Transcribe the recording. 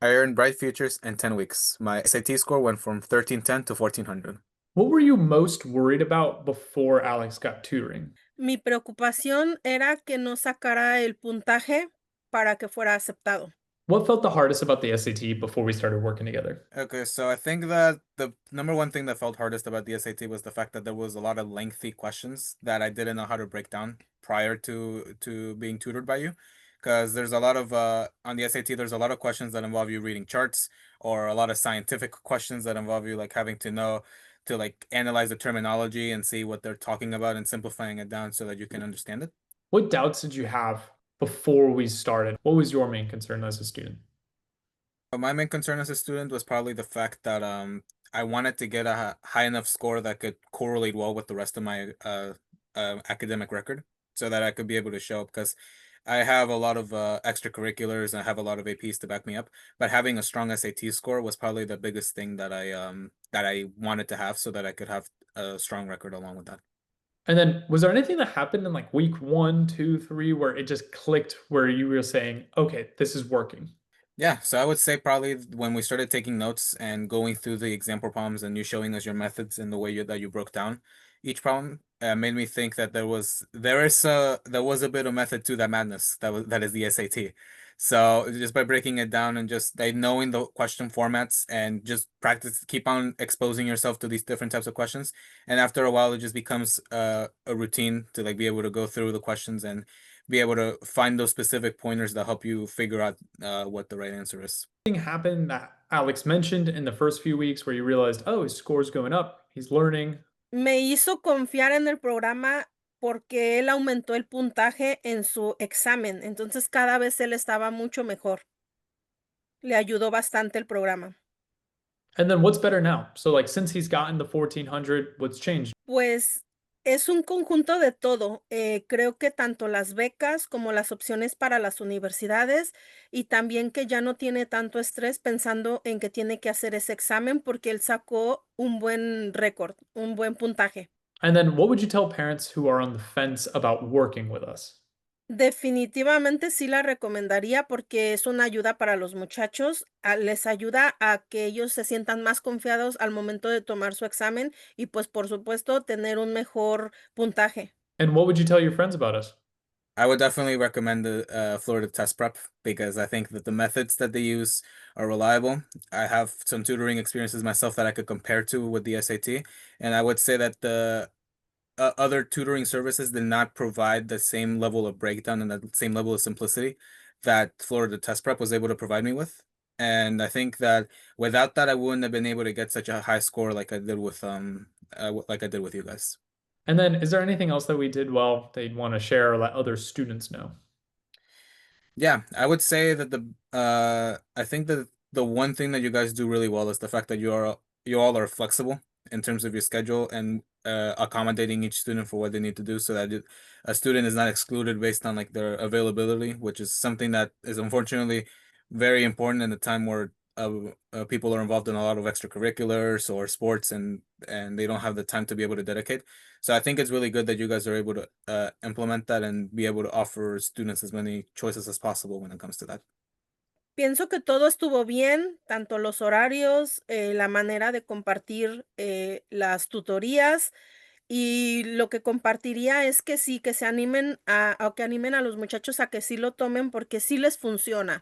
I earned bright futures in 10 weeks. My SAT score went from 1310 to 1400. What were you most worried about before Alex got tutoring? Mi preocupación era que no sacara el puntaje para que fuera aceptado. What felt the hardest about the SAT before we started working together? Okay, so I think that the number one thing that felt hardest about the SAT was the fact that there was a lot of lengthy questions that I didn't know how to break down prior to being tutored by you. Because there's a lot of on the SAT, there's a lot of questions that involve you reading charts, or a lot of scientific questions that involve you like having to know to like analyze the terminology and see what they're talking about and simplifying it down so that you can understand it. What doubts did you have before we started? What was your main concern as a student? My main concern as a student was probably the fact that I wanted to get a high enough score that could correlate well with the rest of my academic record, so that I could be able to show up, because I have a lot of extracurriculars and I have a lot of APs to back me up. But having a strong SAT score was probably the biggest thing that I wanted to have, so that I could have a strong record along with that. And then was there anything that happened in like week 1, 2, 3 where it just clicked where you were saying, okay, this is working? Yeah, so I would say probably when we started taking notes and going through the example problems and you showing us your methods and the way that you broke down each problem, made me think that there was a bit of method to that madness that is the SAT. So just by breaking it down and just like knowing the question formats and just practice, keep on exposing yourself to these different types of questions, and after a while it just becomes a routine to like be able to go through the questions and be able to find those specific pointers that help you figure out what the right answer is. Anything happened that Alex mentioned in the first few weeks where you realized, oh, his score's going up, he's learning? Me hizo confiar en el programa porque él aumentó el puntaje en su examen, entonces cada vez él estaba mucho mejor. Le ayudó bastante el programa. And then what's better now? So like since he's gotten the 1400, what's changed? Pues es un conjunto de todo. Creo que tanto las becas como las opciones para las universidades y también que ya no tiene tanto estrés pensando en que tiene que hacer ese examen porque él sacó un buen récord, un buen puntaje. And then what would you tell parents who are on the fence about working with us? Definitivamente sí la recomendaría porque es una ayuda para los muchachos, les ayuda a que ellos se sientan más confiados al momento de tomar su examen y pues por supuesto tener un mejor puntaje. And what would you tell your friends about us? I would definitely recommend the Florida Test Prep, because I think that the methods that they use are reliable. I have some tutoring experiences myself that I could compare to with the SAT, and I would say that the other tutoring services did not provide the same level of breakdown and the same level of simplicity that Florida Test Prep was able to provide me with. And I think that without that, I wouldn't have been able to get such a high score like I did with like I did with you guys. And then is there anything else that we did well that you'd want to share or let other students know? Yeah, I would say that I think that the one thing that you guys do really well is the fact that you all are flexible in terms of your schedule and accommodating each student for what they need to do, so that a student is not excluded based on like their availability, which is something that is unfortunately very important in a time where people are involved in a lot of extracurriculars or sports, and they don't have the time to be able to dedicate. So I think it's really good that you guys are able to implement that and be able to offer students as many choices as possible when it comes to that. Pienso que todo estuvo bien, tanto los horarios, la manera de compartir, las tutorías, y lo que compartiría es que sí, que se animen a o que animen a los muchachos a que sí lo tomen, porque sí les funciona.